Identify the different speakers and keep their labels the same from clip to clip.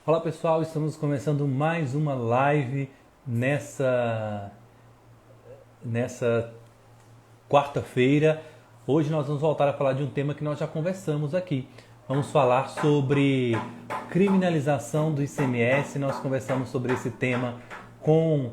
Speaker 1: Olá pessoal, estamos começando mais uma live nessa quarta-feira. Hoje nós vamos voltar a falar de um tema que nós já conversamos aqui. Vamos falar sobre criminalização do ICMS. Nós conversamos sobre esse tema com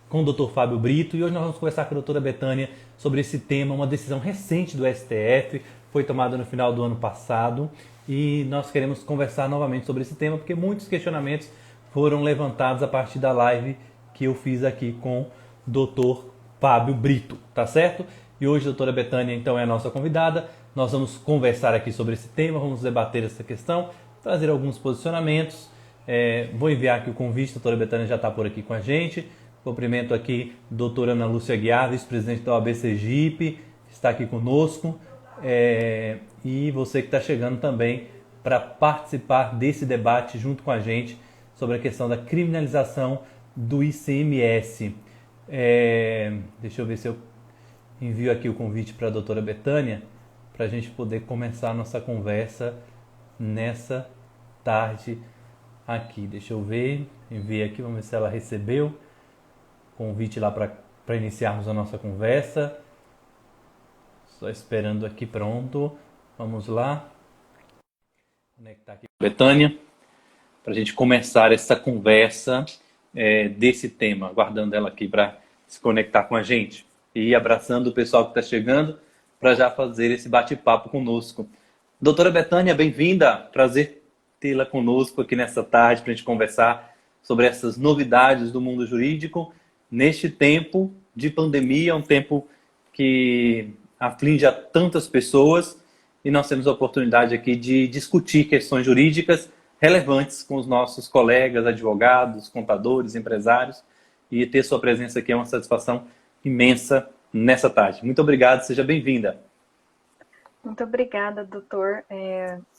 Speaker 1: com o Dr. Fábio Brito e hoje nós vamos conversar com a doutora Betânia sobre esse tema, uma decisão recente do STF, foi tomada no final do ano passado e nós queremos conversar novamente sobre esse tema porque muitos questionamentos foram levantados a partir da live que eu fiz aqui com o Dr. Fábio Brito, tá certo? E hoje a doutora Betânia então é a nossa convidada, nós vamos conversar aqui sobre esse tema, vamos debater essa questão, trazer alguns posicionamentos. Vou enviar aqui o convite, a doutora Betânia já está por aqui com a gente. Cumprimento aqui a doutora Ana Lúcia Guiar, vice-presidente da OAB Sergipe, está aqui conosco. E você que está chegando também para participar desse debate junto com a gente sobre a questão da criminalização do ICMS. Deixa eu ver se eu envio aqui o convite para a doutora Betânia para a gente poder começar a nossa conversa nessa tarde aqui. Deixa eu ver, enviei aqui, vamos ver se ela recebeu. Convite lá para iniciarmos a nossa conversa. Só esperando aqui, pronto. Vamos lá. Conectar aqui com a Betânia para a gente começar essa conversa desse tema. Aguardando ela aqui para se conectar com a gente. E abraçando o pessoal que está chegando para já fazer esse bate-papo conosco. Doutora Betânia, bem-vinda. Prazer tê-la conosco aqui nessa tarde para a gente conversar sobre essas novidades do mundo jurídico neste tempo de pandemia, um tempo que aflige a tantas pessoas e nós temos a oportunidade aqui de discutir questões jurídicas relevantes com os nossos colegas, advogados, contadores, empresários e ter sua presença aqui é uma satisfação imensa nessa tarde. Muito obrigado, seja bem-vinda.
Speaker 2: Muito obrigada, doutor.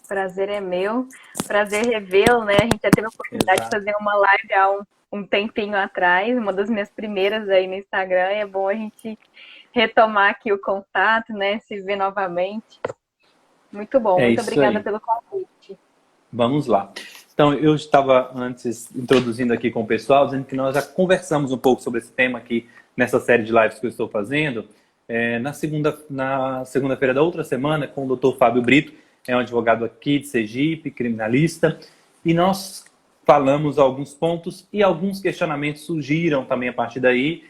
Speaker 2: Prazer é meu. Prazer revê-lo, né? A gente já teve a oportunidade de fazer uma live há um tempinho atrás, uma das minhas primeiras aí no Instagram. E é bom a gente retomar aqui o contato, né? Se ver novamente. Muito bom. Muito obrigada pelo convite.
Speaker 1: Vamos lá. Então, eu estava antes introduzindo aqui com o pessoal, dizendo que nós já conversamos um pouco sobre esse tema aqui nessa série de lives que eu estou fazendo. Na segunda-feira da outra semana, com o Dr. Fábio Brito, é um advogado aqui de Sergipe, criminalista, e nós falamos alguns pontos e alguns questionamentos surgiram também a partir daí.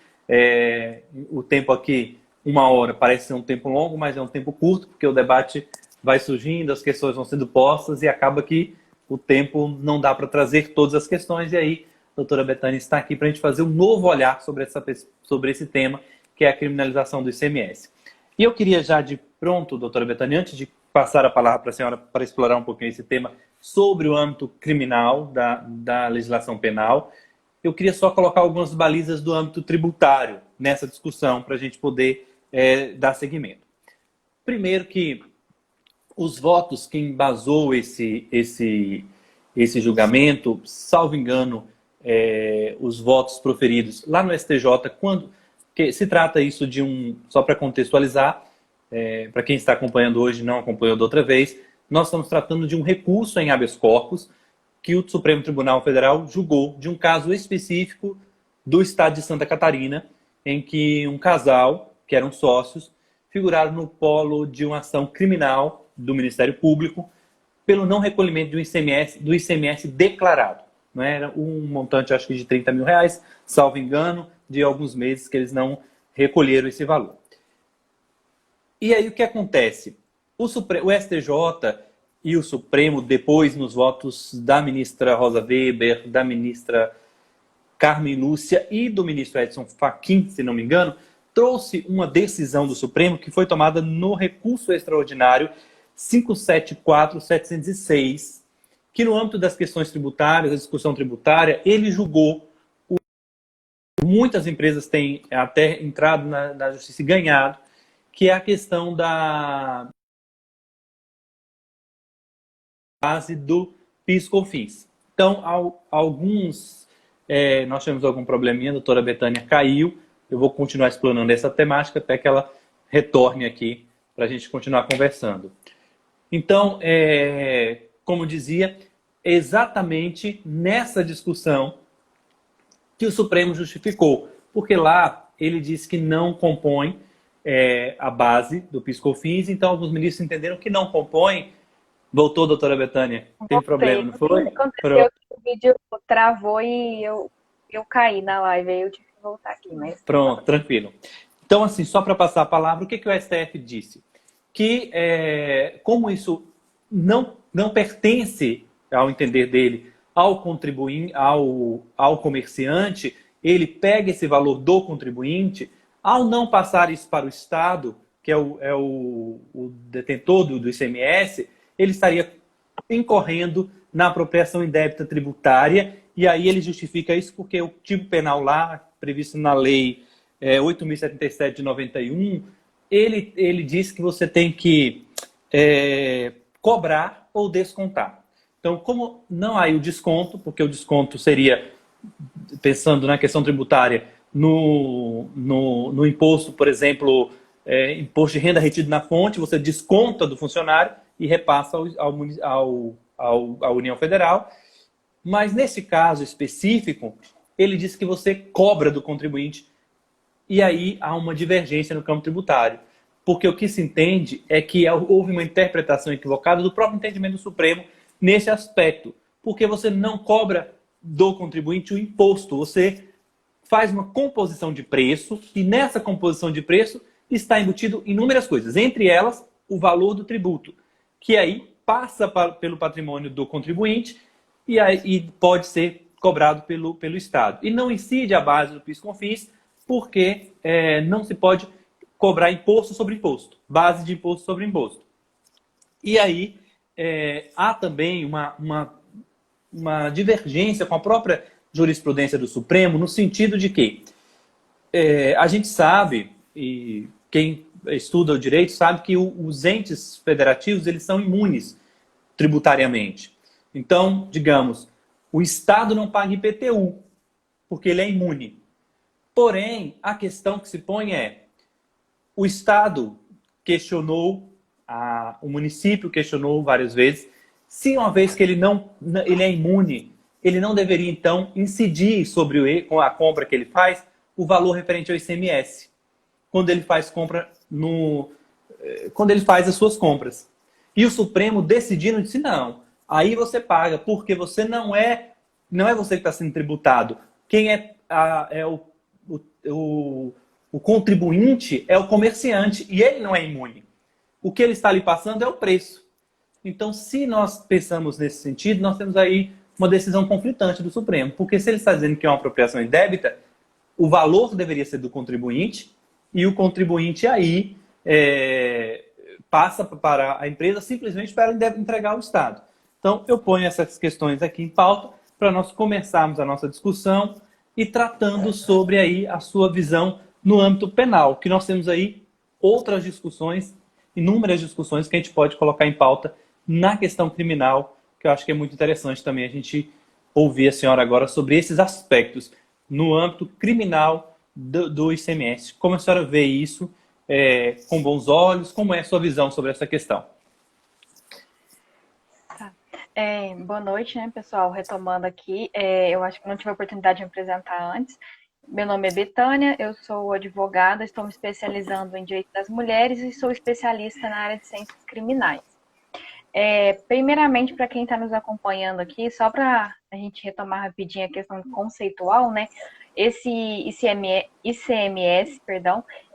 Speaker 1: O tempo aqui, 1 hora, parece ser um tempo longo, mas é um tempo curto, porque o debate vai surgindo, as questões vão sendo postas e acaba que o tempo não dá para trazer todas as questões. E aí, a doutora Betânia está aqui para a gente fazer um novo olhar sobre esse tema, que é a criminalização do ICMS. E eu queria já de pronto, doutora Betânia, antes de passar a palavra para a senhora para explorar um pouquinho esse tema sobre o âmbito criminal da legislação penal, eu queria só colocar algumas balizas do âmbito tributário nessa discussão para a gente poder dar seguimento. Primeiro que os votos que embasou esse julgamento, salvo engano, os votos proferidos lá no STJ, que se trata isso de só para contextualizar, para quem está acompanhando hoje e não acompanhou da outra vez, nós estamos tratando de um recurso em habeas corpus que o Supremo Tribunal Federal julgou de um caso específico do estado de Santa Catarina, em que um casal, que eram sócios, figuraram no polo de uma ação criminal do Ministério Público pelo não recolhimento do ICMS declarado. Não era um montante, acho que de R$30 mil, salvo engano, de alguns meses que eles não recolheram esse valor. E aí o que acontece? O STJ e o Supremo, depois nos votos da ministra Rosa Weber, da ministra Carmen Lúcia e do ministro Edson Fachin, se não me engano, trouxe uma decisão do Supremo que foi tomada no recurso extraordinário 574.706, que no âmbito das questões tributárias, da discussão tributária, ele julgou, muitas empresas têm até entrado na justiça e ganhado, que é a questão da base do PIS/COFINS. Então, nós tivemos algum probleminha, a doutora Betânia caiu, eu vou continuar explanando essa temática até que ela retorne aqui para a gente continuar conversando. Então, como dizia, exatamente nessa discussão que o Supremo justificou, porque lá ele disse que não compõe a base do PIS/COFINS, então alguns ministros entenderam que não compõe. Voltou, doutora Betânia? Teve problema, não foi?
Speaker 2: Aconteceu que o vídeo travou e eu caí na live, aí eu tive que voltar aqui. Mas...
Speaker 1: Pronto, tranquilo. Então, assim, só para passar a palavra, o que o STF disse? Que, como isso não pertence, ao entender dele, ao contribuinte, ao comerciante, ele pega esse valor do contribuinte, ao não passar isso para o Estado, que é o detentor do ICMS, ele estaria incorrendo na apropriação indébita tributária, e aí ele justifica isso porque o tipo penal lá, previsto na lei 8.077 de 91, ele diz que você tem que cobrar ou descontar. Então, como não há o desconto, porque o desconto seria, pensando na questão tributária, no imposto, por exemplo, imposto de renda retido na fonte, você desconta do funcionário e repassa à União Federal. Mas nesse caso específico, ele diz que você cobra do contribuinte e aí há uma divergência no campo tributário. Porque o que se entende é que houve uma interpretação equivocada do próprio entendimento do Supremo nesse aspecto. Porque você não cobra do contribuinte o imposto, você faz uma composição de preço e nessa composição de preço está embutido inúmeras coisas, entre elas o valor do tributo, que aí passa pelo patrimônio do contribuinte e aí pode ser cobrado pelo Estado. E não incide a base do PIS/COFINS, porque não se pode cobrar imposto sobre imposto, base de imposto sobre imposto. E aí há também uma divergência com a própria jurisprudência do Supremo, no sentido de que a gente sabe, e quem estuda o direito sabe que os entes federativos eles são imunes tributariamente. Então, digamos, o Estado não paga IPTU, porque ele é imune. Porém, a questão que se põe o Estado questionou, o município questionou várias vezes, se uma vez que ele é imune, ele não deveria, então, incidir sobre a compra que ele faz, o valor referente ao ICMS, quando ele faz quando ele faz as suas compras. E o Supremo decidindo disse, não, aí você paga, porque você não é você que está sendo tributado. Quem o contribuinte é o comerciante, e ele não é imune. O que ele está ali passando é o preço. Então, se nós pensamos nesse sentido, nós temos aí uma decisão conflitante do Supremo. Porque se ele está dizendo que é uma apropriação indébita, o valor deveria ser do contribuinte, e o contribuinte aí passa para a empresa simplesmente para entregar ao Estado. Então, eu ponho essas questões aqui em pauta para nós começarmos a nossa discussão e tratando sobre aí a sua visão no âmbito penal, que nós temos aí outras discussões, inúmeras discussões que a gente pode colocar em pauta na questão criminal, que eu acho que é muito interessante também a gente ouvir a senhora agora sobre esses aspectos no âmbito criminal do ICMS. Como a senhora vê isso com bons olhos? Como é a sua visão sobre essa questão?
Speaker 2: Boa noite, né, pessoal? Retomando aqui, eu acho que não tive a oportunidade de me apresentar antes. Meu nome é Betânia, eu sou advogada, estou me especializando em direito das mulheres e sou especialista na área de ciências criminais. Primeiramente, para quem está nos acompanhando aqui, só para a gente retomar rapidinho a questão conceitual, né? Esse ICMS,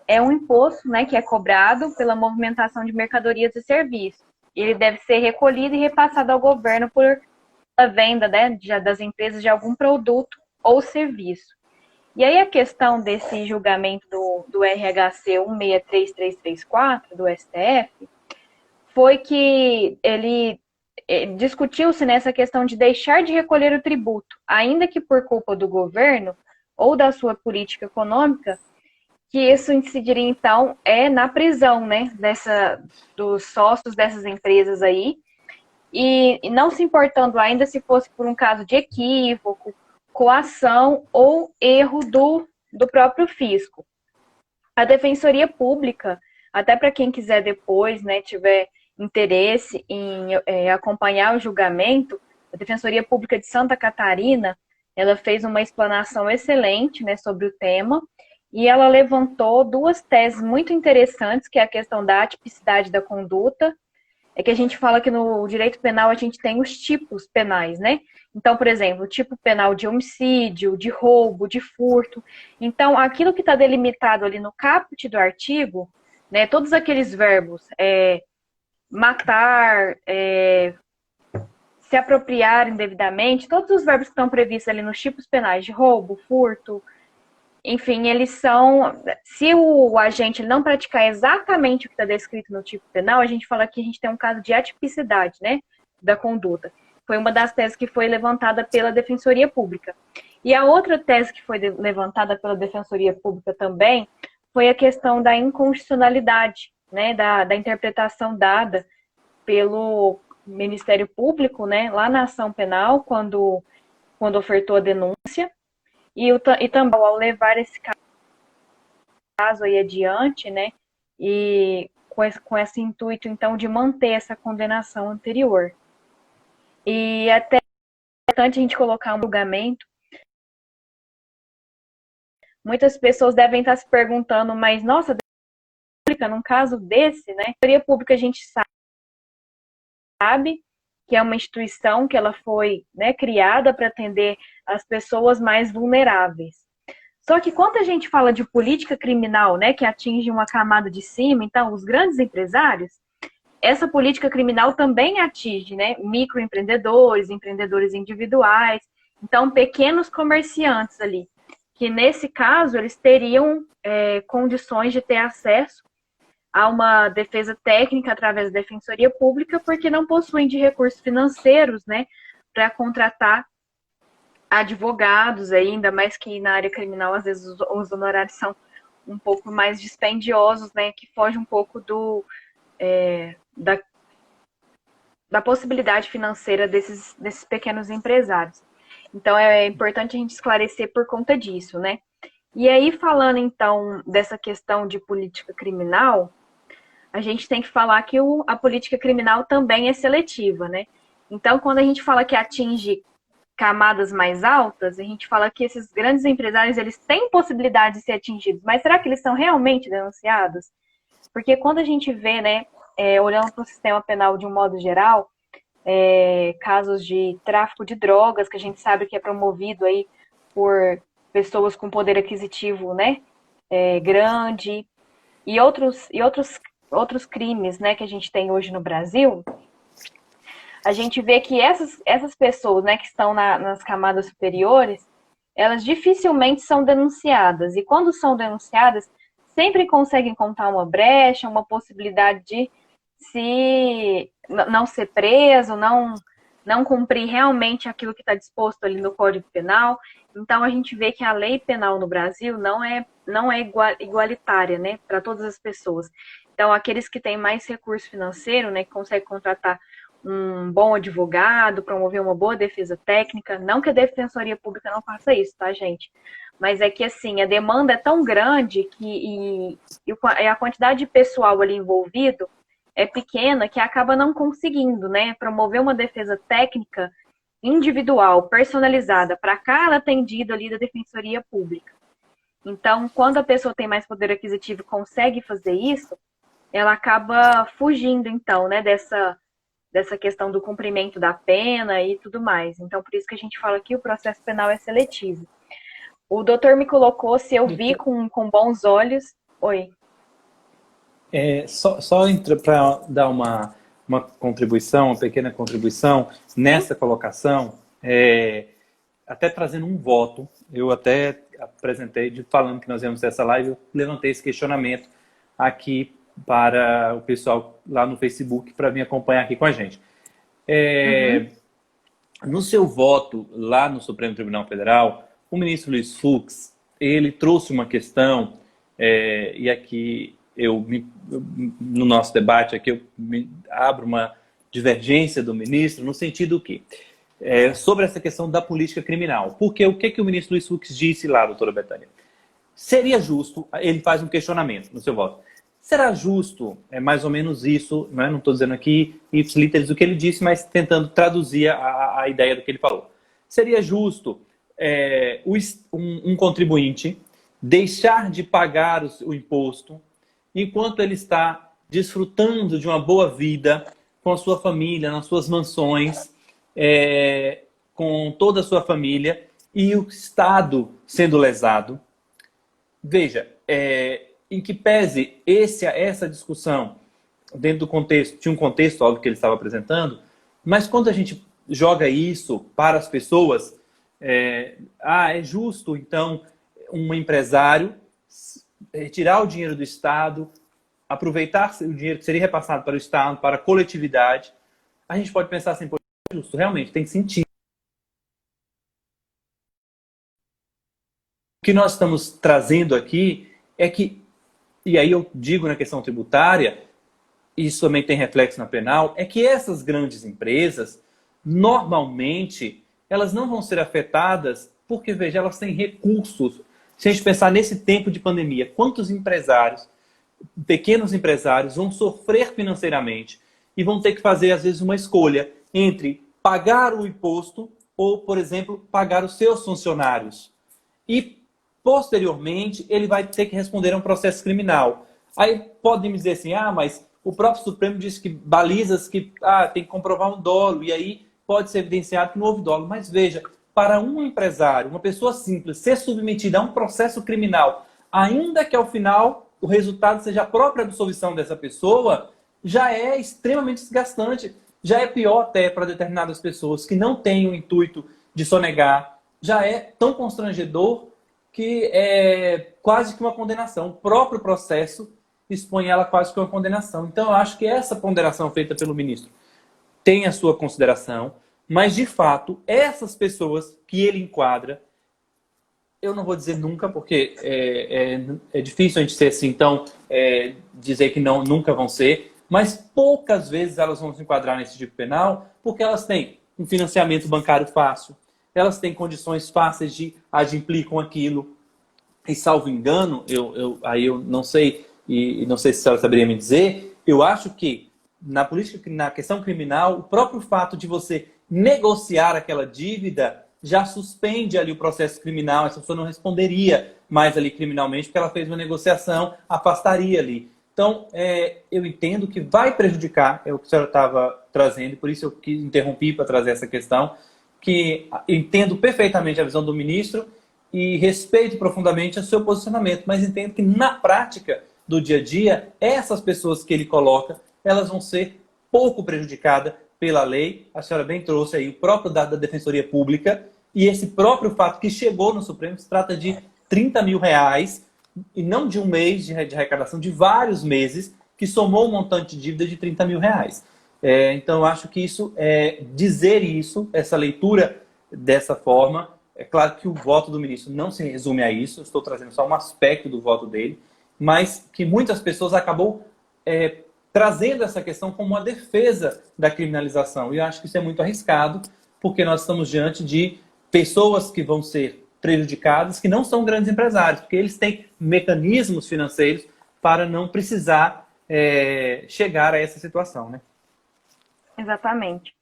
Speaker 2: é um imposto, né, que é cobrado pela movimentação de mercadorias e serviços. Ele deve ser recolhido e repassado ao governo por a venda, né, das empresas de algum produto ou serviço. E aí a questão desse julgamento do RHC 163334, do STF, foi que ele discutiu-se nessa questão de deixar de recolher o tributo, ainda que por culpa do governo ou da sua política econômica, que isso incidiria, então, na prisão, né, dos sócios dessas empresas aí, e não se importando ainda se fosse por um caso de equívoco, coação ou erro do próprio fisco. A Defensoria Pública, até para quem quiser depois, né, tiver interesse em acompanhar o julgamento, a Defensoria Pública de Santa Catarina, ela fez uma explanação excelente, né, sobre o tema, e ela levantou duas teses muito interessantes, que é a questão da atipicidade da conduta. É que a gente fala que no direito penal a gente tem os tipos penais, né? Então, por exemplo, o tipo penal de homicídio, de roubo, de furto. Então, aquilo que está delimitado ali no caput do artigo, né, todos aqueles verbos, matar, se apropriar indevidamente, todos os verbos que estão previstos ali nos tipos penais de roubo, furto, enfim, eles são... Se o agente não praticar exatamente o que está descrito no tipo penal, a gente fala que a gente tem um caso de atipicidade, né, da conduta. Foi uma das teses que foi levantada pela Defensoria Pública. E a outra tese que foi levantada pela Defensoria Pública também foi a questão da inconstitucionalidade, né, da interpretação dada pelo Ministério Público, né, lá na ação penal, quando ofertou a denúncia. E também, ao levar esse caso aí adiante, né, e com esse intuito, então, de manter essa condenação anterior. E até é importante a gente colocar um julgamento. Muitas pessoas devem estar se perguntando, mas, nossa, num caso desse, né, a Defensoria Pública a gente sabe que é uma instituição que ela foi, né, criada para atender as pessoas mais vulneráveis. Só que quando a gente fala de política criminal, né, que atinge uma camada de cima, então os grandes empresários, essa política criminal também atinge, né, microempreendedores, empreendedores individuais, então pequenos comerciantes ali, que nesse caso eles teriam condições de ter acesso a uma defesa técnica através da Defensoria Pública, porque não possuem de recursos financeiros, né, para contratar advogados, ainda mais que na área criminal, às vezes, os honorários são um pouco mais dispendiosos, né, que foge um pouco da possibilidade financeira desses pequenos empresários. Então, é importante a gente esclarecer por conta disso, né. E aí, falando, então, dessa questão de política criminal, a gente tem que falar que a política criminal também é seletiva, né? Então, quando a gente fala que atinge camadas mais altas, a gente fala que esses grandes empresários, eles têm possibilidade de ser atingidos, mas será que eles são realmente denunciados? Porque quando a gente vê, né, olhando para o sistema penal de um modo geral, casos de tráfico de drogas, que a gente sabe que é promovido aí por pessoas com poder aquisitivo, né, grande, e outros crimes, né, que a gente tem hoje no Brasil, a gente vê que essas pessoas, né, que estão nas camadas superiores, elas dificilmente são denunciadas. E quando são denunciadas, sempre conseguem contar uma brecha, uma possibilidade de não ser preso, não cumprir realmente aquilo que está disposto ali no Código Penal. Então, a gente vê que a lei penal no Brasil não é igualitária, né, para todas as pessoas. Então, aqueles que têm mais recurso financeiro, né, que conseguem contratar um bom advogado, promover uma boa defesa técnica, não que a Defensoria Pública não faça isso, tá, gente? Mas é que, assim, a demanda é tão grande e a quantidade de pessoal ali envolvido é pequena que acaba não conseguindo, né, promover uma defesa técnica individual, personalizada para cada atendido ali da Defensoria Pública. Então, quando a pessoa tem mais poder aquisitivo e consegue fazer isso, ela acaba fugindo, então, né, dessa questão do cumprimento da pena e tudo mais. Então, por isso que a gente fala que o processo penal é seletivo. O doutor me colocou, se eu vi com bons olhos... Oi.
Speaker 1: Só para dar uma contribuição, uma pequena contribuição nessa colocação, até trazendo um voto, eu até apresentei, falando que nós íamos ter essa live, eu levantei esse questionamento aqui para o pessoal lá no Facebook para vir acompanhar aqui com a gente. No seu voto lá no Supremo Tribunal Federal, o ministro Luiz Fux, ele trouxe uma questão, e aqui no nosso debate aqui eu abro uma divergência do ministro no sentido que sobre essa questão da política criminal. Porque o que o ministro Luiz Fux disse lá, doutora Betânia? Seria justo, ele faz um questionamento no seu voto, será justo, mais ou menos isso, não estou dizendo aqui ipsiliteris o que ele disse, mas tentando traduzir a a ideia do que ele falou. Seria justo um contribuinte deixar de pagar o imposto enquanto ele está desfrutando de uma boa vida com a sua família, nas suas mansões, com toda a sua família, e o Estado sendo lesado? Veja, em que pese essa discussão dentro do contexto, tinha um contexto, óbvio, que ele estava apresentando, mas quando a gente joga isso para as pessoas, é justo, então, um empresário retirar o dinheiro do Estado, aproveitar o dinheiro que seria repassado para o Estado, para a coletividade. A gente pode pensar assim, pô, é justo, realmente, tem sentido. O que nós estamos trazendo aqui é que, e aí eu digo na questão tributária, isso também tem reflexo na penal, é que essas grandes empresas, normalmente, elas não vão ser afetadas porque, veja, elas têm recursos. Se a gente pensar nesse tempo de pandemia, quantos empresários, pequenos empresários, vão sofrer financeiramente e vão ter que fazer, às vezes, uma escolha entre pagar o imposto ou, por exemplo, pagar os seus funcionários. E, posteriormente, ele vai ter que responder a um processo criminal. Aí podem me dizer assim, mas o próprio Supremo disse que balizas que tem que comprovar um dolo, e aí pode ser evidenciado que não houve dolo. Mas veja, para um empresário, uma pessoa simples, ser submetida a um processo criminal, ainda que ao final o resultado seja a própria absolvição dessa pessoa, já é extremamente desgastante. Já é pior até para determinadas pessoas que não têm o intuito de sonegar. Já é tão constrangedor que é quase que uma condenação. O próprio processo expõe ela quase que uma condenação. Então, eu acho que essa ponderação feita pelo ministro tem a sua consideração, mas, de fato, essas pessoas que ele enquadra, eu não vou dizer nunca, porque é difícil a gente ser assim, então, dizer que não, nunca vão ser, mas poucas vezes elas vão se enquadrar nesse tipo penal, porque elas têm um financiamento bancário fácil, elas têm condições fáceis de adimplir com aquilo, e salvo engano, aí eu não sei, e não sei se a senhora saberia me dizer, eu acho que na política, na questão criminal, o próprio fato de você negociar aquela dívida já suspende ali o processo criminal, essa pessoa não responderia mais ali criminalmente, porque ela fez uma negociação, afastaria ali. Então, eu entendo que vai prejudicar, é o que a senhora estava trazendo, por isso eu interrompi para trazer essa questão, que entendo perfeitamente a visão do ministro e respeito profundamente o seu posicionamento, mas entendo que na prática do dia a dia, essas pessoas que ele coloca, elas vão ser pouco prejudicadas pela lei. A senhora bem trouxe aí o próprio dado da Defensoria Pública e esse próprio fato que chegou no Supremo, se trata de R$30 mil, e não de um mês de arrecadação, de vários meses, que somou um montante de dívida de R$30 mil. Então, eu acho que isso, dizer isso, essa leitura dessa forma, é claro que o voto do ministro não se resume a isso, eu estou trazendo só um aspecto do voto dele, mas que muitas pessoas acabou trazendo essa questão como uma defesa da criminalização. E eu acho que isso é muito arriscado, porque nós estamos diante de pessoas que vão ser prejudicadas, que não são grandes empresários, porque eles têm mecanismos financeiros para não precisar chegar a essa situação, né?
Speaker 2: Exatamente.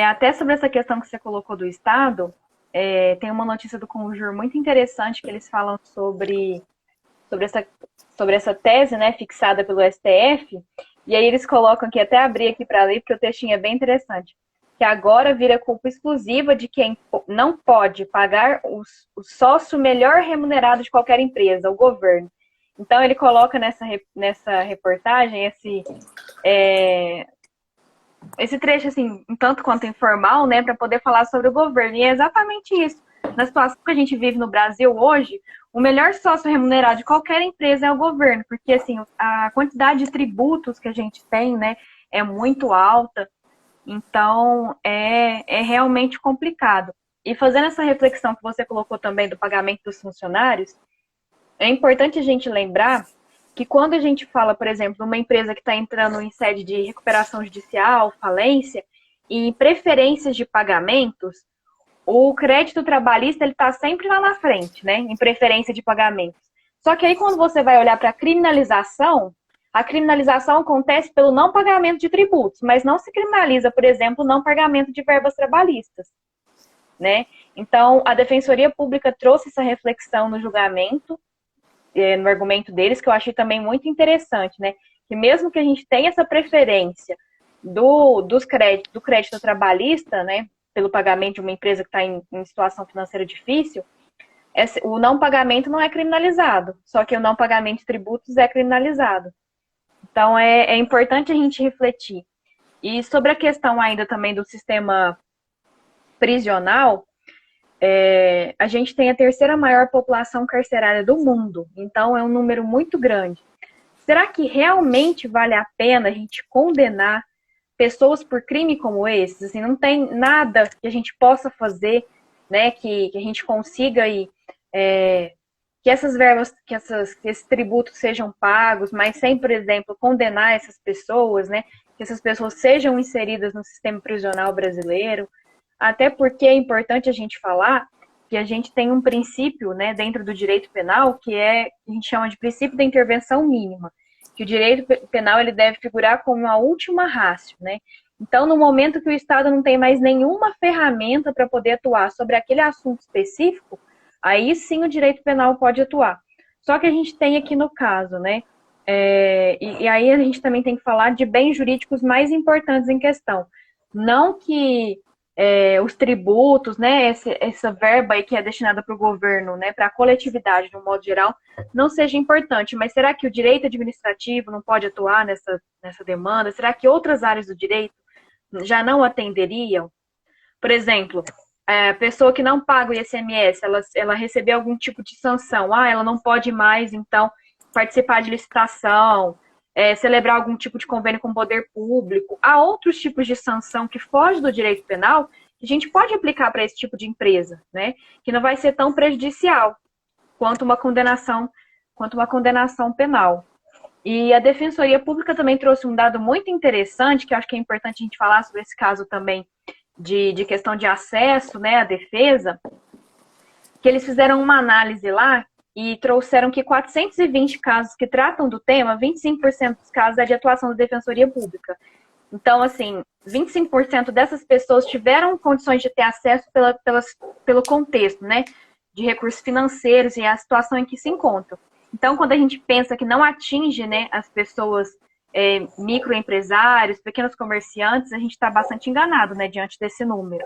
Speaker 2: Até sobre essa questão que você colocou do Estado, tem uma notícia do Conjur muito interessante que eles falam sobre essa tese, né, fixada pelo STF, e aí eles colocam aqui, até abrir aqui para ler, porque o textinho é bem interessante, que agora vira culpa exclusiva de quem não pode pagar o sócio melhor remunerado de qualquer empresa, o governo. Então ele coloca nessa reportagem esse trecho, assim, um tanto quanto informal, né, para poder falar sobre o governo. E é exatamente isso. Na situação que a gente vive no Brasil hoje, o melhor sócio remunerado de qualquer empresa é o governo, porque, assim, a quantidade de tributos que a gente tem, né, é muito alta. Então, é realmente complicado. E fazendo essa reflexão que você colocou também do pagamento dos funcionários, é importante a gente lembrar que quando a gente fala, por exemplo, uma empresa que está entrando em sede de recuperação judicial, falência, e em preferências de pagamentos, o crédito trabalhista ele está sempre lá na frente, né? Em preferência de pagamentos. Só que aí quando você vai olhar para a criminalização, A criminalização acontece pelo não pagamento de tributos, mas não se criminaliza, por exemplo, o não pagamento de verbas trabalhistas, né? Então, a Defensoria Pública trouxe essa reflexão no julgamento, no argumento deles, que eu achei também muito interessante, né? Que mesmo que a gente tenha essa preferência do crédito trabalhista, né, pelo pagamento de uma empresa que está em situação financeira difícil, o não pagamento não é criminalizado, só que o não pagamento de tributos é criminalizado. Então, é importante a gente refletir. E sobre a questão ainda também do sistema prisional, a gente tem a terceira maior população carcerária do mundo, então é um número muito grande. Será que realmente vale a pena a gente condenar pessoas por crime como esse? Assim, não tem nada que a gente possa fazer, né, que a gente consiga aí, que essas verbas, que esses tributos sejam pagos, mas sem, por exemplo, condenar essas pessoas, né, que essas pessoas sejam inseridas no sistema prisional brasileiro. Até porque é importante a gente falar que a gente tem um princípio, né, dentro do direito penal, que a gente chama de princípio da intervenção mínima, que o direito penal ele deve figurar como a última ratio, né? Então, no momento que o Estado não tem mais nenhuma ferramenta para poder atuar sobre aquele assunto específico, aí sim o direito penal pode atuar. Só que a gente tem aqui no caso, né? E aí a gente também tem que falar de bens jurídicos mais importantes em questão. Não que os tributos, né, essa verba aí que é destinada para o governo, né, para a coletividade, de um modo geral, não seja importante. Mas será que o direito administrativo não pode atuar nessa demanda? Será que outras áreas do direito já não atenderiam? Por exemplo, a pessoa que não paga o ICMS, ela recebeu algum tipo de sanção. Ela não pode mais, então, participar de licitação, celebrar algum tipo de convênio com o poder público. Há outros tipos de sanção que fogem do direito penal que a gente pode aplicar para esse tipo de empresa, né? Que não vai ser tão prejudicial quanto uma condenação penal. E a Defensoria Pública também trouxe um dado muito interessante, que eu acho que é importante a gente falar sobre esse caso também de questão de acesso, né, à defesa, que eles fizeram uma análise lá e trouxeram que 420 casos que tratam do tema, 25% dos casos é de atuação da Defensoria Pública. Então, assim, 25% dessas pessoas tiveram condições de ter acesso pelo contexto, né, de recursos financeiros e a situação em que se encontram. Então, quando a gente pensa que não atinge, né, as pessoas, microempresários, pequenos comerciantes, a gente está bastante enganado, né, diante desse número.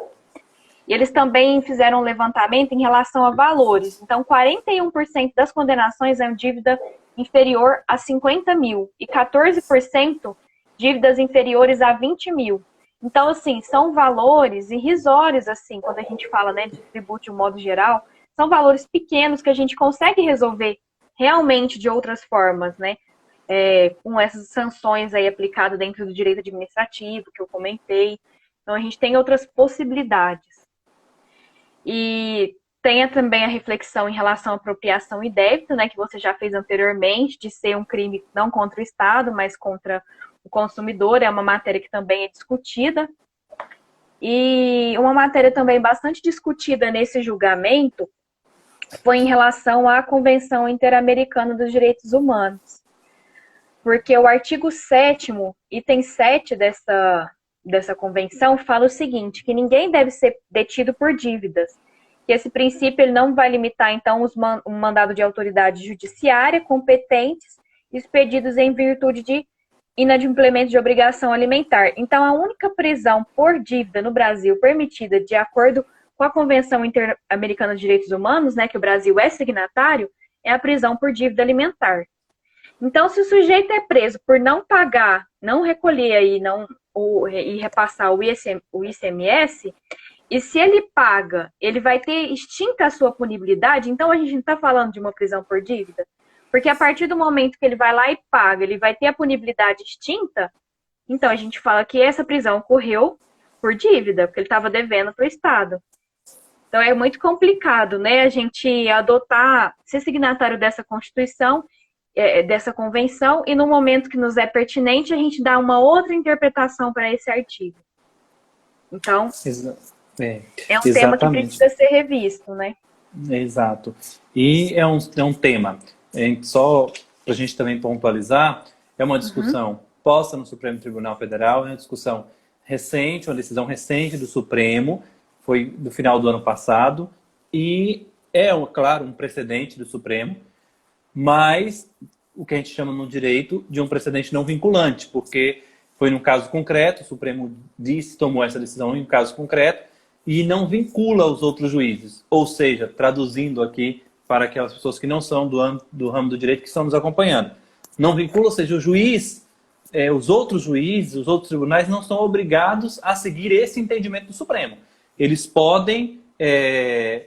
Speaker 2: E eles também fizeram um levantamento em relação a valores. Então, 41% das condenações é dívida inferior a 50 mil e 14% dívidas inferiores a 20 mil. Então, assim, são valores irrisórios, assim, quando a gente fala, né, de tributo de um modo geral, são valores pequenos que a gente consegue resolver realmente de outras formas, né, com essas sanções aí aplicadas dentro do direito administrativo, que eu comentei. Então, a gente tem outras possibilidades. E tenha também a reflexão em relação à apropriação e débito, né, que você já fez anteriormente, de ser um crime não contra o Estado, mas contra o consumidor. É uma matéria que também é discutida. E uma matéria também bastante discutida nesse julgamento foi em relação à Convenção Interamericana dos Direitos Humanos. Porque o artigo 7º, item 7 dessa convenção, fala o seguinte, que ninguém deve ser detido por dívidas. Que esse princípio ele não vai limitar, então, o mandado de autoridade judiciária competentes expedidos em virtude de inadimplemento de obrigação alimentar. Então, a única prisão por dívida no Brasil permitida de acordo com a Convenção Interamericana de Direitos Humanos, né, que o Brasil é signatário, é a prisão por dívida alimentar. Então, se o sujeito é preso por não pagar, não recolher aí, e repassar o ICMS, e se ele paga, ele vai ter extinta a sua punibilidade, então a gente não está falando de uma prisão por dívida, porque a partir do momento que ele vai lá e paga, ele vai ter a punibilidade extinta, então a gente fala que essa prisão ocorreu por dívida, porque ele estava devendo para o Estado. Então é muito complicado, né, a gente ser signatário dessa Constituição, dessa convenção, e no momento que nos é pertinente, a gente dá uma outra interpretação para esse artigo. Então, é um tema que precisa ser revisto, né?
Speaker 1: Exato. E é um tema, só para a gente também pontualizar, É uma discussão posta no Supremo Tribunal Federal, é uma discussão recente, uma decisão recente do Supremo, foi do final do ano passado, e é, claro, um precedente do Supremo, mas o que a gente chama no direito de um precedente não vinculante, porque foi num caso concreto, o Supremo tomou essa decisão em um caso concreto, e não vincula os outros juízes. Ou seja, traduzindo aqui para aquelas pessoas que não são do ramo do direito que estão nos acompanhando. Não vincula, ou seja, o juiz, os outros juízes, os outros tribunais não são obrigados a seguir esse entendimento do Supremo. Eles podem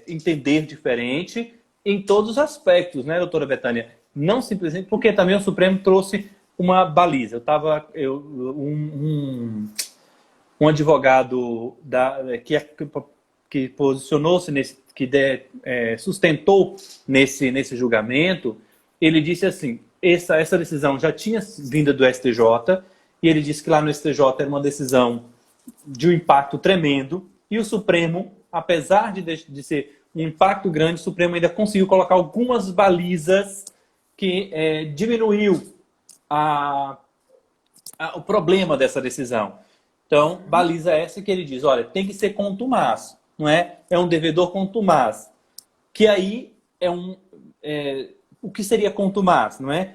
Speaker 1: entender diferente em todos os aspectos, né, doutora Betânia? Não simplesmente porque também o Supremo trouxe uma baliza. Um advogado que posicionou-se sustentou nesse julgamento, ele disse assim, essa decisão já tinha vindo do STJ, e ele disse que lá no STJ era uma decisão de um impacto tremendo, e o Supremo, apesar de ser um impacto grande, o Supremo ainda conseguiu colocar algumas balizas que diminuiu o problema dessa decisão. Então, baliza essa que ele diz, olha, tem que ser contumaz, não é? É um devedor contumaz. Que aí o que seria contumaz, não é?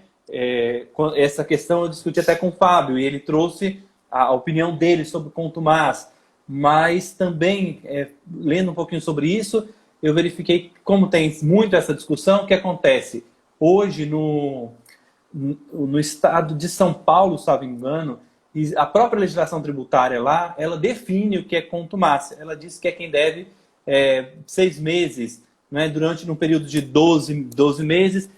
Speaker 1: Essa questão eu discuti até com o Fábio, e ele trouxe a opinião dele sobre contumaz, mas também, lendo um pouquinho sobre isso, eu verifiquei como tem muito essa discussão, o que acontece hoje no estado de São Paulo, se não me engano, e a própria legislação tributária lá, ela define o que é contumácia. Ela diz que é quem deve 6 meses, né, durante um período de 12 meses,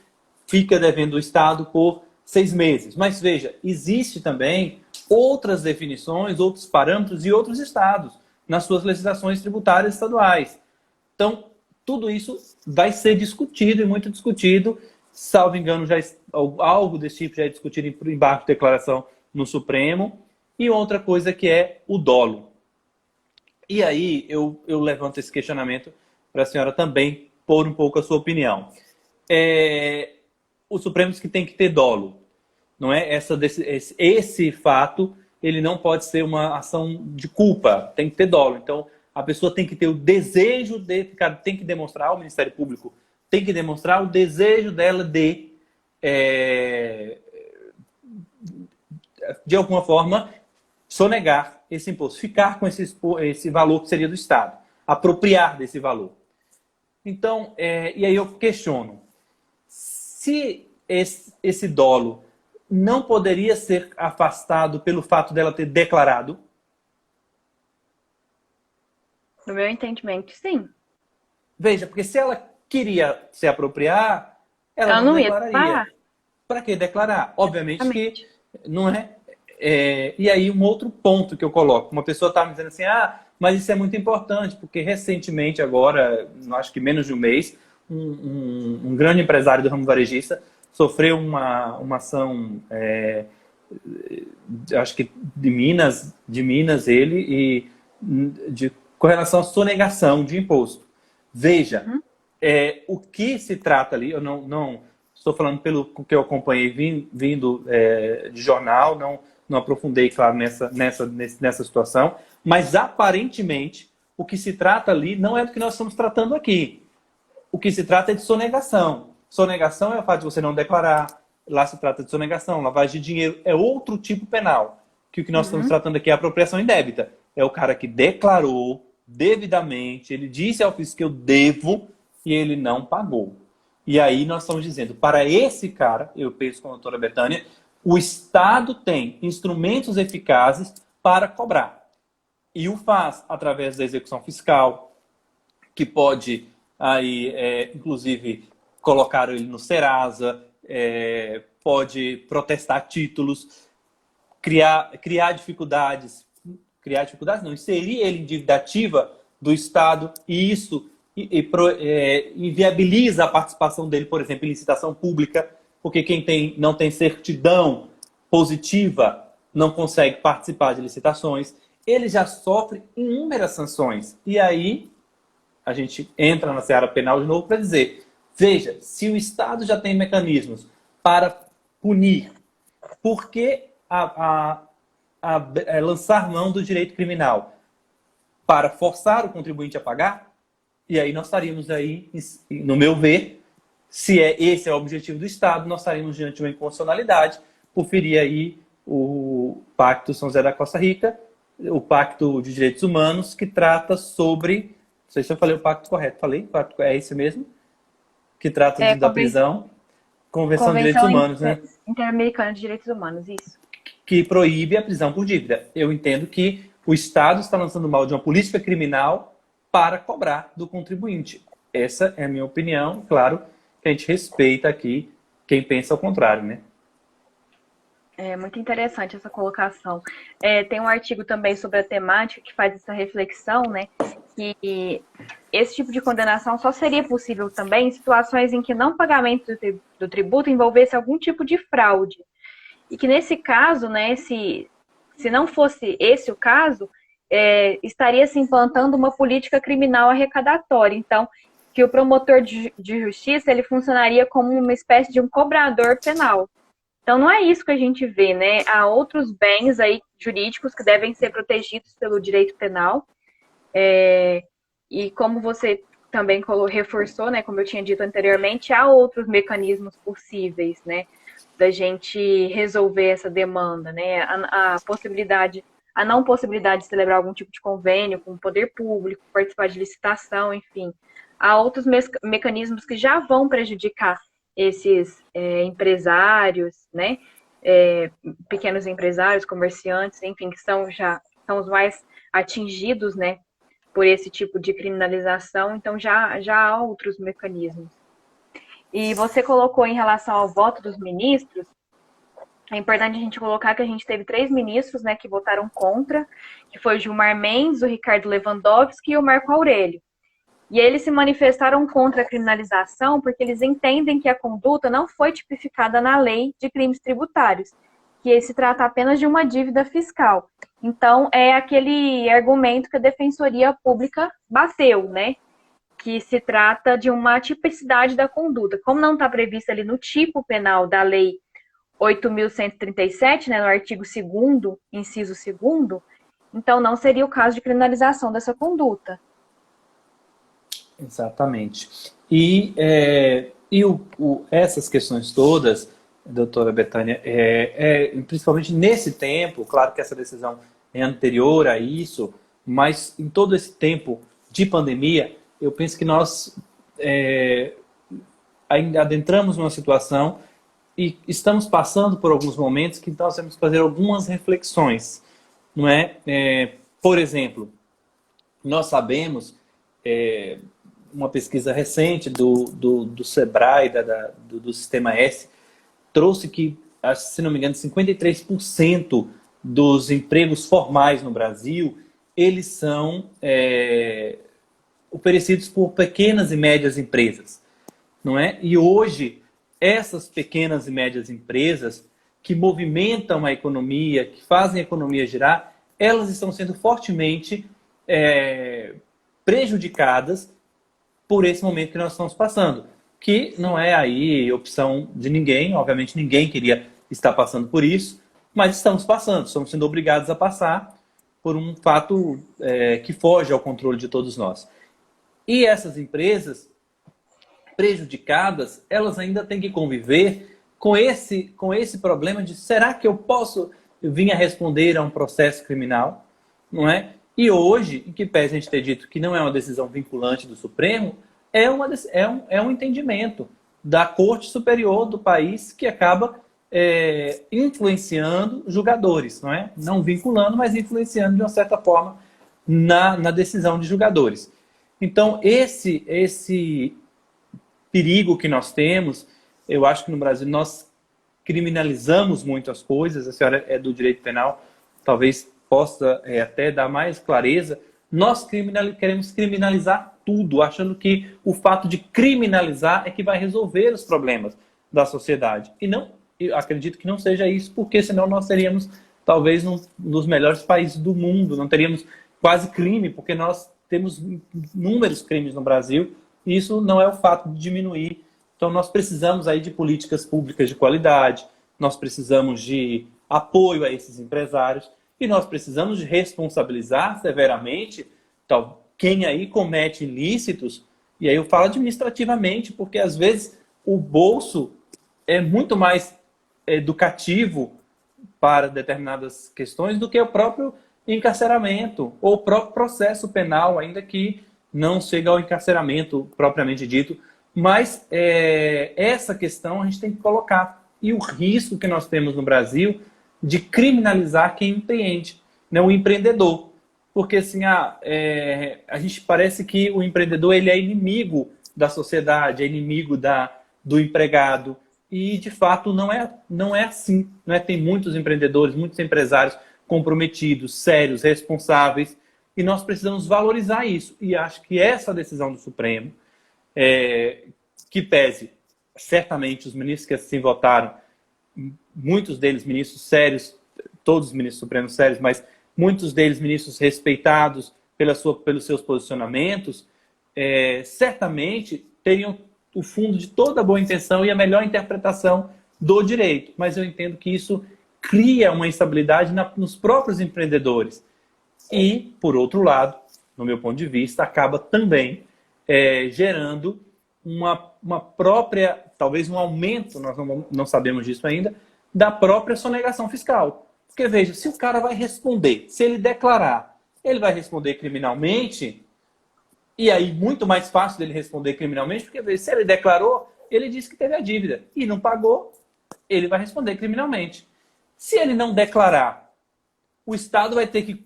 Speaker 1: fica devendo o Estado por 6 meses. Mas veja, existe também outras definições, outros parâmetros e outros estados nas suas legislações tributárias estaduais. Então, tudo isso vai ser discutido e muito discutido. Salvo engano, algo desse tipo já é discutido em embargo de declaração no Supremo. E outra coisa que é o dolo. E aí eu levanto esse questionamento para a senhora também pôr um pouco a sua opinião. O Supremo diz que tem que ter dolo. Não é? Esse fato ele não pode ser uma ação de culpa. Tem que ter dolo. Então, a pessoa tem que ter o desejo tem que demonstrar ao Ministério Público, tem que demonstrar o desejo dela de alguma forma, sonegar esse imposto, ficar com esse valor que seria do Estado, apropriar desse valor. Então, e aí eu questiono, se esse dolo não poderia ser afastado pelo fato dela ter declarado?
Speaker 2: No meu entendimento, sim.
Speaker 1: Veja, porque se ela queria se apropriar, ela não declararia. Para que declarar? Obviamente Exatamente. Que não é. E aí um outro ponto que eu coloco. Uma pessoa está me dizendo assim, mas isso é muito importante, porque recentemente agora, acho que menos de um mês, um grande empresário do ramo varejista sofreu uma ação, acho que de Minas ele, com relação à sonegação de imposto. Veja, o que se trata ali, eu não estou falando pelo que eu acompanhei vindo de jornal, não aprofundei, claro, nessa situação, mas aparentemente o que se trata ali não é do que nós estamos tratando aqui. O que se trata é de sonegação. Sonegação é o fato de você não declarar, lá se trata de sonegação, lavagem de dinheiro, é outro tipo penal. Que o que nós estamos tratando aqui é a apropriação indébita. É o cara que declarou devidamente, ele disse ao fisco que eu devo e ele não pagou. E aí nós estamos dizendo, para esse cara, eu penso com a doutora Betânia, o Estado tem instrumentos eficazes para cobrar. E o faz através da execução fiscal, que pode, aí, inclusive, colocar ele no Serasa, pode protestar títulos, criar dificuldades. Criar dificuldades não, inserir ele em dívida ativa do Estado, e isso inviabiliza a participação dele, por exemplo, em licitação pública, porque quem não tem certidão positiva não consegue participar de licitações. Ele já sofre inúmeras sanções. E aí a gente entra na seara penal de novo para dizer, veja, se o Estado já tem mecanismos para punir, por que lançar mão do direito criminal? Para forçar o contribuinte a pagar? E aí nós estaríamos aí, no meu ver, se esse é o objetivo do Estado, nós estaríamos diante de uma inconstitucionalidade, por ferir aí o Pacto São José da Costa Rica, o Pacto de Direitos Humanos, que trata sobre... Não sei se eu falei o pacto correto. Falei? É esse mesmo? Que trata da prisão. Convenção de Direitos Humanos, né?
Speaker 2: Interamericana de Direitos Humanos, isso.
Speaker 1: Que proíbe a prisão por dívida. Eu entendo que o Estado está lançando mão de uma política criminal para cobrar do contribuinte. Essa é a minha opinião. Claro que a gente respeita aqui quem pensa ao contrário, né?
Speaker 2: É muito interessante essa colocação. Tem um artigo também sobre a temática que faz essa reflexão, né? Que esse tipo de condenação só seria possível também em situações em que não pagamento do tributo envolvesse algum tipo de fraude. E que nesse caso, né, se não fosse esse o caso, estaria se implantando uma política criminal arrecadatória. Então, que o promotor de justiça ele funcionaria como uma espécie de um cobrador penal. Então, não é isso que a gente vê, né? Há outros bens aí jurídicos que devem ser protegidos pelo direito penal. E como você também reforçou, né? Como eu tinha dito anteriormente, há outros mecanismos possíveis, né? Da gente resolver essa demanda, né? A não possibilidade de celebrar algum tipo de convênio com o poder público, participar de licitação, enfim. Há outros mecanismos que já vão prejudicar esses empresários, né? Pequenos empresários, comerciantes, enfim, que são os mais atingidos, né? Por esse tipo de criminalização. Então, já há outros mecanismos. E você colocou em relação ao voto dos ministros, é importante a gente colocar que a gente teve 3 ministros, né, que votaram contra, que foi o Gilmar Mendes, o Ricardo Lewandowski e o Marco Aurélio. E eles se manifestaram contra a criminalização porque eles entendem que a conduta não foi tipificada na lei de crimes tributários, que se trata apenas de uma dívida fiscal. Então, é aquele argumento que a Defensoria Pública bateu, né? Que se trata de uma tipicidade da conduta. Como não está prevista ali no tipo penal da Lei 8.137, né, no artigo 2º, inciso 2º, então não seria o caso de criminalização dessa conduta.
Speaker 1: Exatamente. E essas questões todas, doutora Betânia, principalmente nesse tempo, claro que essa decisão é anterior a isso, mas em todo esse tempo de pandemia, eu penso que nós ainda adentramos numa situação e estamos passando por alguns momentos que nós temos que fazer algumas reflexões, não é? Por exemplo, nós sabemos, uma pesquisa recente do Sebrae, do Sistema S, trouxe que, se não me engano, 53% dos empregos formais no Brasil, eles são oferecidos por pequenas e médias empresas, não é? E hoje, essas pequenas e médias empresas que movimentam a economia, que fazem a economia girar, elas estão sendo fortemente prejudicadas por esse momento que nós estamos passando, que não é aí opção de ninguém, obviamente ninguém queria estar passando por isso, mas estamos passando, estamos sendo obrigados a passar por um fato que foge ao controle de todos nós. E essas empresas prejudicadas, elas ainda têm que conviver com esse problema de será que eu posso vir a responder a um processo criminal, não é? E hoje, em que pese a gente ter dito que não é uma decisão vinculante do Supremo, é um entendimento da Corte Superior do país que acaba influenciando julgadores, não é? Não vinculando, mas influenciando de uma certa forma na decisão de julgadores. Então, esse perigo que nós temos, eu acho que no Brasil nós criminalizamos muito as coisas, a senhora é do direito penal, talvez possa até dar mais clareza. Nós queremos criminalizar tudo, achando que o fato de criminalizar é que vai resolver os problemas da sociedade. E não, eu acredito que não seja isso, porque senão nós seríamos talvez um dos melhores países do mundo, não teríamos quase crime, porque nós temos inúmeros crimes no Brasil, e isso não é o fato de diminuir. Então nós precisamos aí de políticas públicas de qualidade, nós precisamos de apoio a esses empresários e nós precisamos de responsabilizar severamente quem aí comete ilícitos, e aí eu falo administrativamente, porque às vezes o bolso é muito mais educativo para determinadas questões do que o próprio encarceramento ou o próprio processo penal, ainda que não chega ao encarceramento propriamente dito. Mas essa questão a gente tem que colocar. E o risco que nós temos no Brasil de criminalizar quem empreende, né, o empreendedor. Porque assim, a gente parece que o empreendedor ele é inimigo da sociedade, é inimigo do empregado. E, de fato, não é assim. Né? Tem muitos empreendedores, muitos empresários comprometidos, sérios, responsáveis. E nós precisamos valorizar isso. E acho que essa decisão do Supremo, que pese, certamente, os ministros que assim votaram, muitos deles ministros sérios, todos os ministros supremos sérios, mas muitos deles ministros respeitados pelos seus posicionamentos, certamente teriam o fundo de toda a boa intenção e a melhor interpretação do direito. Mas eu entendo que isso cria uma instabilidade nos próprios empreendedores. E, por outro lado, no meu ponto de vista, acaba também gerando uma própria, talvez um aumento, nós não sabemos disso ainda, da própria sonegação fiscal. Porque, veja, se o cara vai responder, se ele declarar, ele vai responder criminalmente, e aí muito mais fácil dele responder criminalmente, porque, veja, se ele declarou, ele disse que teve a dívida e não pagou, ele vai responder criminalmente. Se ele não declarar, o Estado vai ter que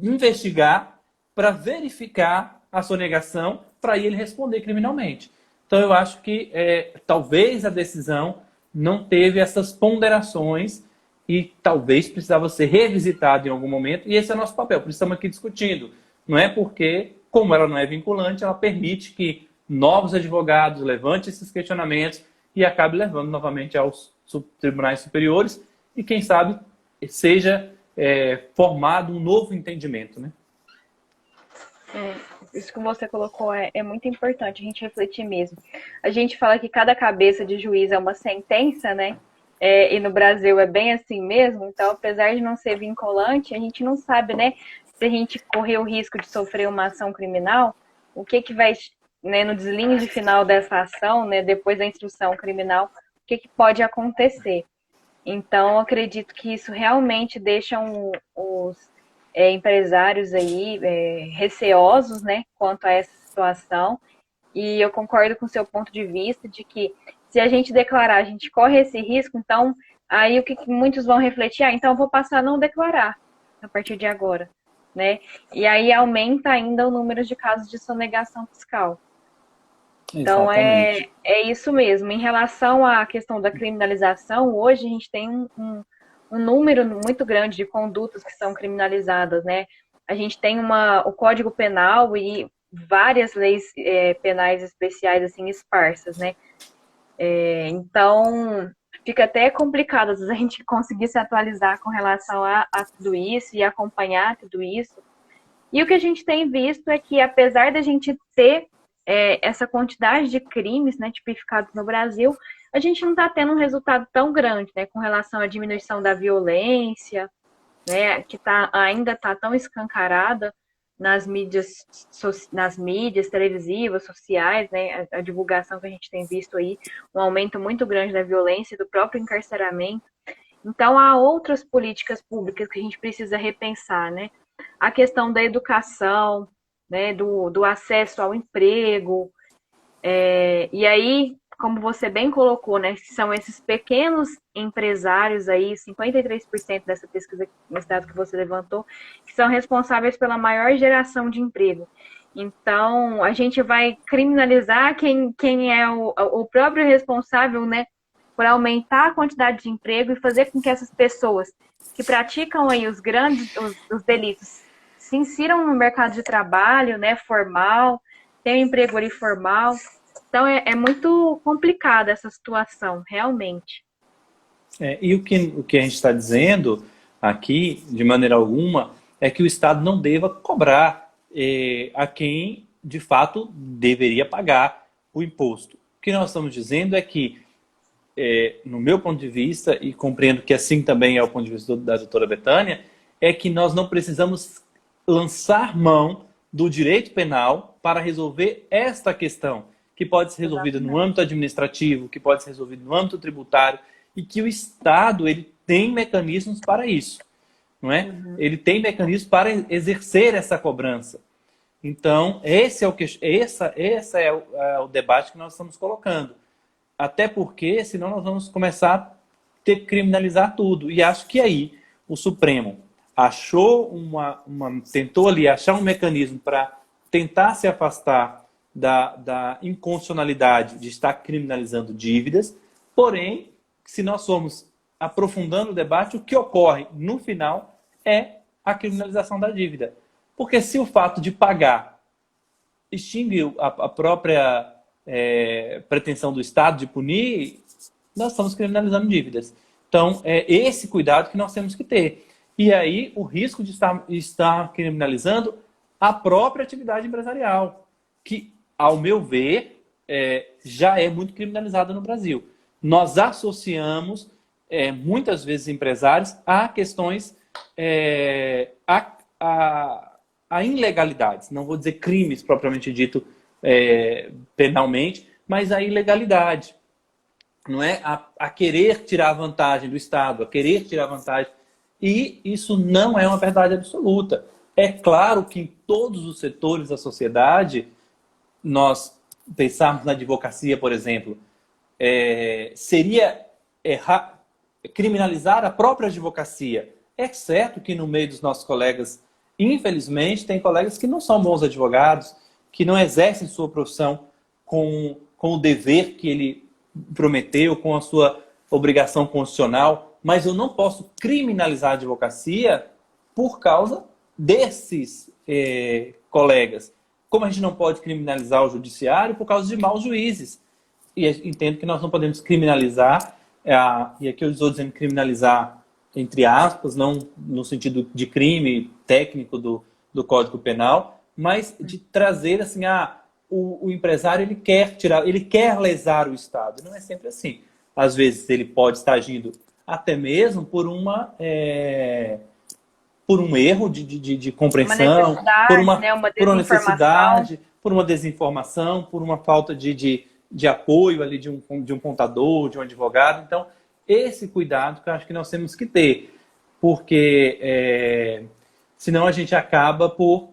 Speaker 1: investigar para verificar a sonegação para ele responder criminalmente. Então, eu acho que talvez a decisão não teve essas ponderações e talvez precisava ser revisitado em algum momento, e esse é o nosso papel, por isso estamos aqui discutindo. Não é porque, como ela não é vinculante, ela permite que novos advogados levantem esses questionamentos e acabe levando novamente aos tribunais superiores e, quem sabe, seja formado um novo entendimento, né?
Speaker 2: Isso que você colocou é muito importante a gente refletir mesmo. A gente fala que cada cabeça de juiz é uma sentença, né? E no Brasil é bem assim mesmo. Então, apesar de não ser vinculante, a gente não sabe, né? Se a gente correr o risco de sofrer uma ação criminal, o que vai, né, no deslinde final dessa ação, né, depois da instrução criminal, o que pode acontecer. Então, eu acredito que isso realmente deixa os empresários aí receosos, né, quanto a essa situação. E eu concordo com o seu ponto de vista de que se a gente declarar, a gente corre esse risco, então aí o que muitos vão refletir, então eu vou passar a não declarar a partir de agora, né? E aí aumenta ainda o número de casos de sonegação fiscal. Então é isso mesmo. Em relação à questão da criminalização, hoje a gente tem um número muito grande de condutas que são criminalizadas, né? A gente tem o Código Penal e várias leis penais especiais assim esparsas, né? Então fica até complicado às vezes a gente conseguir se atualizar com relação a tudo isso e acompanhar tudo isso. E o que a gente tem visto é que, apesar da gente ter essa quantidade de crimes, né, tipificados no Brasil, a gente não está tendo um resultado tão grande, né, com relação à diminuição da violência, né, que ainda está tão escancarada nas mídias televisivas, sociais, né, a divulgação que a gente tem visto aí, um aumento muito grande da violência e do próprio encarceramento. Então, há outras políticas públicas que a gente precisa repensar, né? A questão da educação, né, do acesso ao emprego, e aí, como você bem colocou, né, são esses pequenos empresários aí, 53% dessa pesquisa, nesse dado que você levantou, que são responsáveis pela maior geração de emprego. Então, a gente vai criminalizar quem é o próprio responsável, né, por aumentar a quantidade de emprego e fazer com que essas pessoas que praticam aí os delitos se insiram no mercado de trabalho, né, formal, tenham um emprego ali formal. Então, é muito complicada essa situação, realmente.
Speaker 1: E o que a gente está dizendo aqui, de maneira alguma, é que o Estado não deva cobrar a quem, de fato, deveria pagar o imposto. O que nós estamos dizendo é que no meu ponto de vista, e compreendo que assim também é o ponto de vista da doutora Bethânia, é que nós não precisamos lançar mão do direito penal para resolver esta questão, que pode ser resolvida no âmbito administrativo, que pode ser resolvida no âmbito tributário, e que o Estado ele tem mecanismos para isso, não é? Ele tem mecanismos para exercer essa cobrança. Então, esse é o debate que nós estamos colocando. Até porque, senão nós vamos começar a ter que criminalizar tudo. E acho que aí o Supremo tentou ali achar um mecanismo para tentar se afastar da inconstitucionalidade de estar criminalizando dívidas. Porém, se nós formos aprofundando o debate, o que ocorre no final é a criminalização da dívida. Porque se o fato de pagar extingue a própria pretensão do Estado de punir, nós estamos criminalizando dívidas. Então, é esse cuidado que nós temos que ter. E aí, o risco de estar criminalizando a própria atividade empresarial, que, ao meu ver, já é muito criminalizada no Brasil. Nós associamos, muitas vezes, empresários a questões, a ilegalidades. Não vou dizer crimes, propriamente dito, penalmente, mas a ilegalidade. Não é? A querer tirar vantagem do Estado, a querer tirar vantagem. E isso não é uma verdade absoluta. É claro que em todos os setores da sociedade, nós pensarmos na advocacia, por exemplo, seria criminalizar a própria advocacia. É certo que no meio dos nossos colegas, infelizmente, tem colegas que não são bons advogados, que não exercem sua profissão com o dever que ele prometeu, com a sua obrigação constitucional, mas eu não posso criminalizar a advocacia por causa desses colegas. Como a gente não pode criminalizar o judiciário por causa de maus juízes. E entendo que nós não podemos criminalizar, e aqui eu estou dizendo criminalizar entre aspas, não no sentido de crime técnico do Código Penal, mas de trazer assim, o empresário ele quer lesar o Estado. Não é sempre assim. Às vezes ele pode estar agindo até mesmo por um erro de compreensão, por uma necessidade, por uma desinformação, por uma falta de apoio ali de um contador, de um advogado. Então, esse cuidado que eu acho que nós temos que ter, porque senão a gente acaba por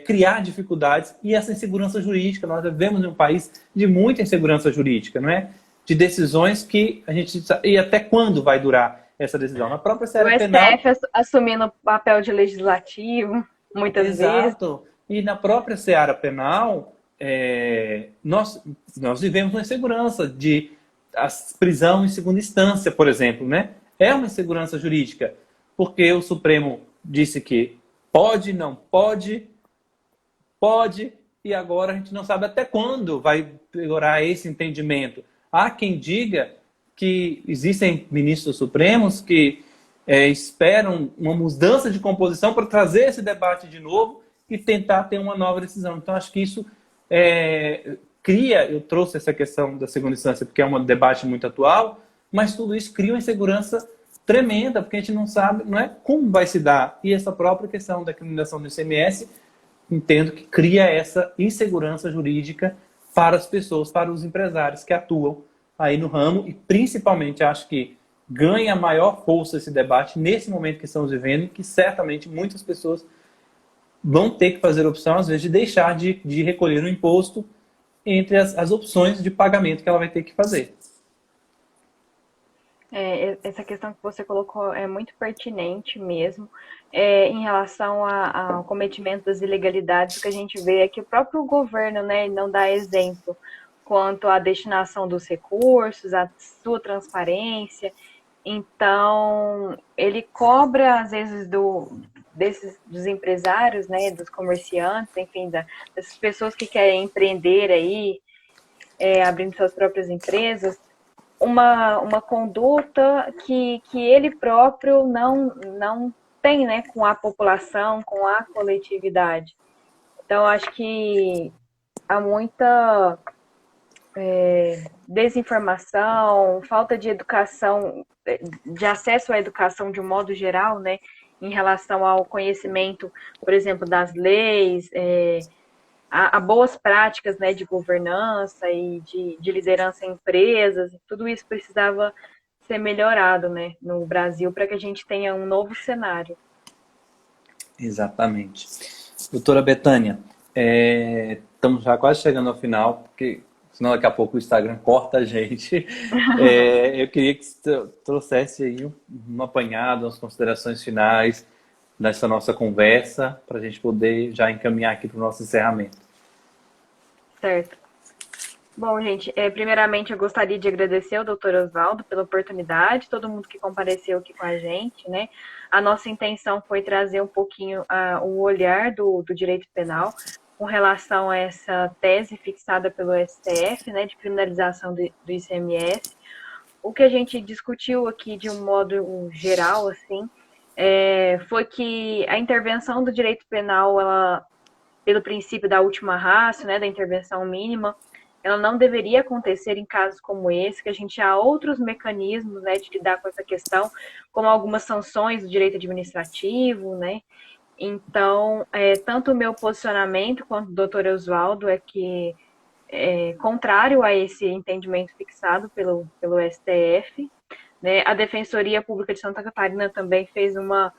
Speaker 1: criar dificuldades e essa insegurança jurídica. Nós vivemos em um país de muita insegurança jurídica, não é? De decisões que a gente... E até quando vai durar essa decisão? Na própria seara penal...
Speaker 2: O STF assumindo o papel de legislativo, muitas vezes.
Speaker 1: Exato. E na própria seara penal, nós vivemos uma insegurança de a prisão em segunda instância, por exemplo, né? É uma insegurança jurídica, porque o Supremo disse que pode, não pode, pode, e agora a gente não sabe até quando vai vigorar esse entendimento. Há quem diga que existem ministros supremos que esperam uma mudança de composição para trazer esse debate de novo e tentar ter uma nova decisão. Então, acho que isso eu trouxe essa questão da segunda instância porque é um debate muito atual, mas tudo isso cria uma insegurança tremenda, porque a gente não sabe, não é, como vai se dar. E essa própria questão da criminalização do ICMS, entendo que cria essa insegurança jurídica para as pessoas, para os empresários que atuam aí no ramo, e principalmente acho que ganha maior força esse debate nesse momento que estamos vivendo, e que certamente muitas pessoas vão ter que fazer a opção, às vezes, de deixar de recolher o imposto entre as opções de pagamento que ela vai ter que fazer.
Speaker 2: Essa questão que você colocou é muito pertinente mesmo, em relação ao cometimento das ilegalidades. O que a gente vê é que o próprio governo, né, não dá exemplo quanto à destinação dos recursos, a sua transparência. Então, ele cobra, às vezes, dos empresários, né, dos comerciantes, enfim, dessas pessoas que querem empreender aí, abrindo suas próprias empresas, uma conduta que ele próprio não tem, né, com a população, com a coletividade. Então, acho que há muita desinformação, falta de educação, de acesso à educação de um modo geral, né, em relação ao conhecimento, por exemplo, das leis, a boas práticas, né, de governança e de liderança em empresas, tudo isso precisava ser melhorado, né, no Brasil para que a gente tenha um novo cenário.
Speaker 1: Exatamente. Doutora Betânia, estamos já quase chegando ao final, porque senão daqui a pouco o Instagram corta a gente. Eu queria que você trouxesse aí um apanhado, umas considerações finais dessa nossa conversa, para a gente poder já encaminhar aqui para o nosso encerramento.
Speaker 2: Certo. Bom, gente, primeiramente eu gostaria de agradecer ao doutor Oswaldo pela oportunidade, todo mundo que compareceu aqui com a gente, né? A nossa intenção foi trazer um pouquinho o olhar do direito penal com relação a essa tese fixada pelo STF, né, de criminalização do ICMS. O que a gente discutiu aqui de um modo geral, assim, foi que a intervenção do direito penal, ela, pelo princípio da última ratio, né, da intervenção mínima, ela não deveria acontecer em casos como esse, que a gente há outros mecanismos, né, de lidar com essa questão, como algumas sanções do direito administrativo, né? Então, tanto o meu posicionamento quanto do doutor Oswaldo é que contrário a esse entendimento fixado pelo STF, né? A Defensoria Pública de Santa Catarina também fez uma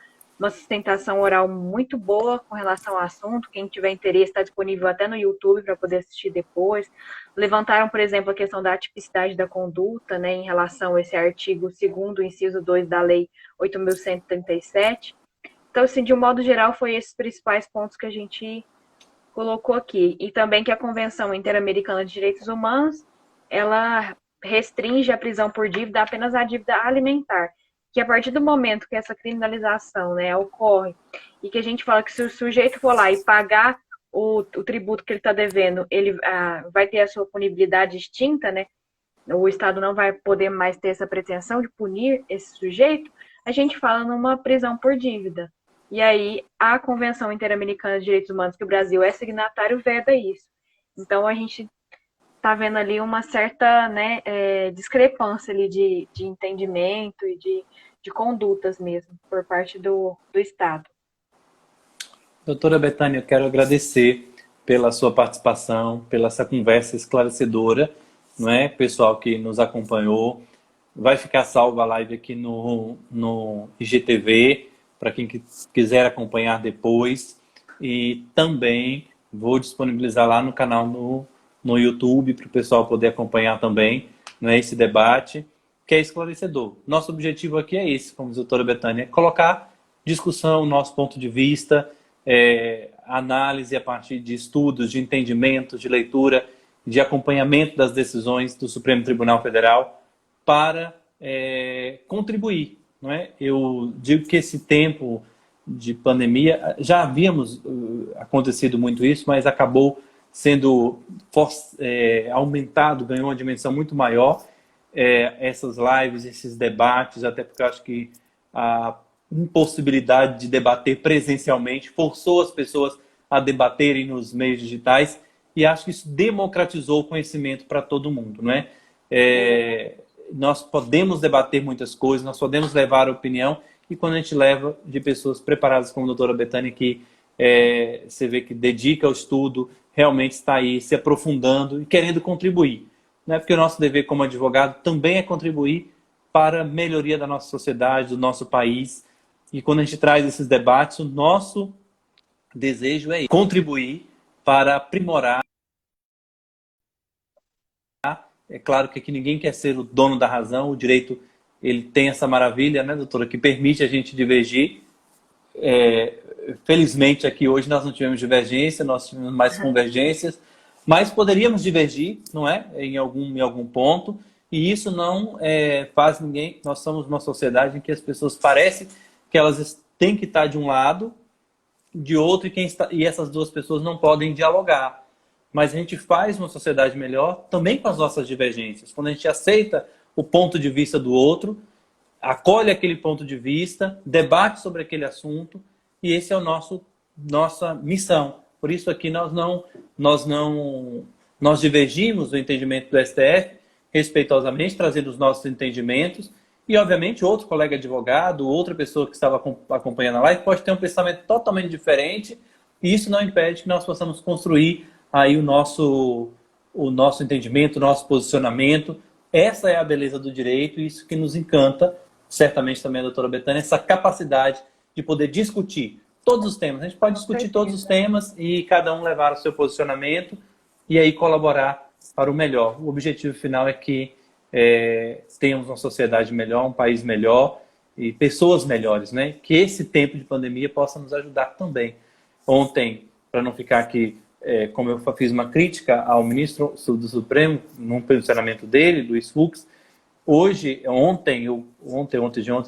Speaker 2: sustentação oral muito boa com relação ao assunto. Quem tiver interesse está disponível até no YouTube para poder assistir depois. Levantaram, por exemplo, a questão da atipicidade da conduta, né, em relação a esse artigo 2º, inciso 2 da Lei 8.137. Então, assim, de um modo geral, foi esses principais pontos que a gente colocou aqui. E também que a Convenção Interamericana de Direitos Humanos, ela restringe a prisão por dívida apenas à dívida alimentar. Que a partir do momento que essa criminalização, né, ocorre, e que a gente fala que se o sujeito for lá e pagar o tributo que ele está devendo, ele vai ter a sua punibilidade extinta, né? O Estado não vai poder mais ter essa pretensão de punir esse sujeito, a gente fala numa prisão por dívida. E aí, a Convenção Interamericana de Direitos Humanos, que o Brasil é signatário, veda isso. Então, a gente está vendo ali uma certa, né, discrepância ali de entendimento e de condutas mesmo, por parte do Estado.
Speaker 1: Doutora Betânia, eu quero agradecer pela sua participação, pela essa conversa esclarecedora, não é? Pessoal que nos acompanhou, vai ficar salva a live aqui no IGTV, para quem quiser acompanhar depois. E também vou disponibilizar lá no canal no YouTube, para o pessoal poder acompanhar também, né, esse debate, que é esclarecedor. Nosso objetivo aqui é esse, como diz a doutora Betânia, colocar discussão, nosso ponto de vista, análise a partir de estudos, de entendimento, de leitura, de acompanhamento das decisões do Supremo Tribunal Federal para contribuir. Não é? Eu digo que esse tempo de pandemia, já havíamos acontecido muito isso, mas acabou sendo aumentado, ganhou uma dimensão muito maior, essas lives, esses debates, até porque eu acho que a impossibilidade de debater presencialmente forçou as pessoas a debaterem nos meios digitais, e acho que isso democratizou o conhecimento para todo mundo, não é? Nós podemos debater muitas coisas, nós podemos levar a opinião, e quando a gente leva de pessoas preparadas como a doutora Betânia, que você vê que dedica ao estudo, realmente está aí se aprofundando e querendo contribuir. Né? Porque o nosso dever como advogado também é contribuir para a melhoria da nossa sociedade, do nosso país. E quando a gente traz esses debates, o nosso desejo é contribuir para aprimorar. É claro que aqui ninguém quer ser o dono da razão, o direito ele tem essa maravilha, né, doutora, que permite a gente divergir. Felizmente aqui hoje nós não tivemos divergência, nós tivemos mais convergências, mas poderíamos divergir, não é? Em algum ponto, e isso não faz ninguém. Nós somos uma sociedade em que as pessoas parecem que elas têm que estar de um lado, de outro, e essas duas pessoas não podem dialogar. Mas a gente faz uma sociedade melhor também com as nossas divergências. Quando a gente aceita o ponto de vista do outro, acolhe aquele ponto de vista, debate sobre aquele assunto, e esse é nossa missão. Por isso aqui nós não Nós divergimos do entendimento do STF, respeitosamente, trazendo os nossos entendimentos, e, obviamente, outro colega advogado, outra pessoa que estava acompanhando a live, pode ter um pensamento totalmente diferente, e isso não impede que nós possamos construir aí o nosso entendimento, o nosso posicionamento. Essa é a beleza do direito, e isso que nos encanta, certamente também a doutora Bethânia, essa capacidade de poder discutir todos os temas. A gente pode discutir todos os temas e cada um levar o seu posicionamento e aí colaborar para o melhor. O objetivo final é que tenhamos uma sociedade melhor, um país melhor e pessoas melhores, né? Que esse tempo de pandemia possa nos ajudar também. Ontem, para não ficar aqui, como eu fiz uma crítica ao ministro do Supremo, num posicionamento dele, Luiz Fux, ontem,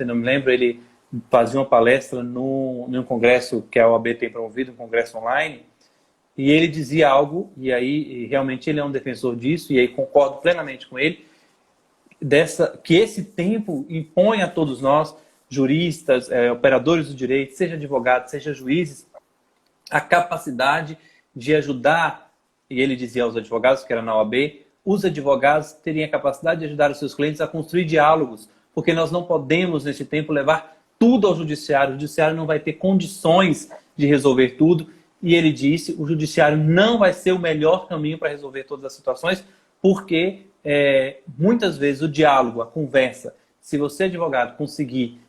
Speaker 1: não me lembro, ele fazia uma palestra num congresso que a OAB tem promovido, um congresso online, e ele dizia algo, e aí realmente ele é um defensor disso, e aí concordo plenamente com ele, que esse tempo impõe a todos nós, juristas, operadores do direito, seja advogados, seja juízes, a capacidade de ajudar, e ele dizia aos advogados, que era na OAB, os advogados teriam a capacidade de ajudar os seus clientes a construir diálogos, porque nós não podemos, nesse tempo, levar tudo ao judiciário. O judiciário não vai ter condições de resolver tudo. E ele disse, o judiciário não vai ser o melhor caminho para resolver todas as situações, porque muitas vezes o diálogo, a conversa, se você, advogado, conseguir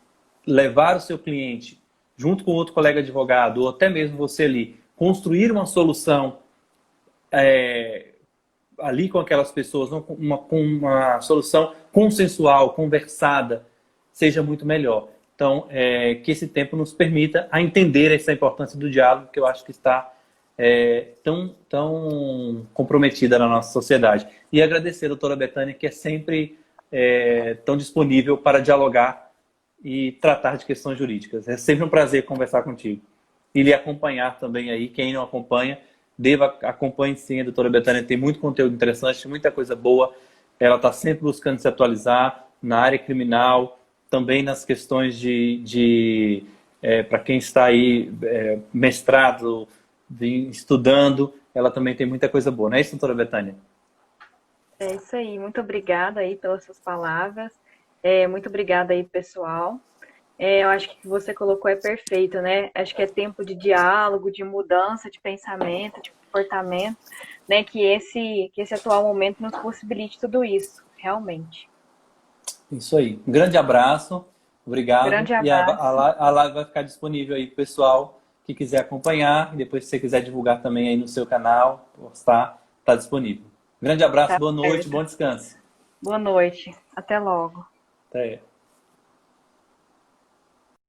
Speaker 1: levar o seu cliente, junto com outro colega advogado, ou até mesmo você ali, construir uma solução ali com aquelas pessoas, com uma solução consensual, conversada, seja muito melhor. Então, que esse tempo nos permita a entender essa importância do diálogo, que eu acho que está tão comprometida na nossa sociedade. E agradecer a doutora Bethânia, que é sempre tão disponível para dialogar e tratar de questões jurídicas. É sempre um prazer conversar contigo. E lhe acompanhar também aí, quem não acompanha, acompanhe sim, a doutora Bethânia tem muito conteúdo interessante, muita coisa boa. Ela está sempre buscando se atualizar na área criminal, também nas questões para quem está aí mestrado, estudando, ela também tem muita coisa boa. Não é isso, doutora Bethânia?
Speaker 2: É isso aí. Muito obrigada aí pelas suas palavras. Muito obrigada aí, pessoal. Eu acho que o que você colocou é perfeito, né? Acho que é tempo de diálogo, de mudança de pensamento, de comportamento, né? Que esse atual momento nos possibilite tudo isso, realmente.
Speaker 1: Isso aí. Um grande abraço. Obrigado.
Speaker 2: Grande
Speaker 1: E
Speaker 2: abraço.
Speaker 1: a live vai ficar disponível aí pro pessoal que quiser acompanhar. E depois, se você quiser divulgar também aí no seu canal, está disponível. Grande abraço, boa noite, bom descanso.
Speaker 2: Boa noite. Até logo.
Speaker 1: Até.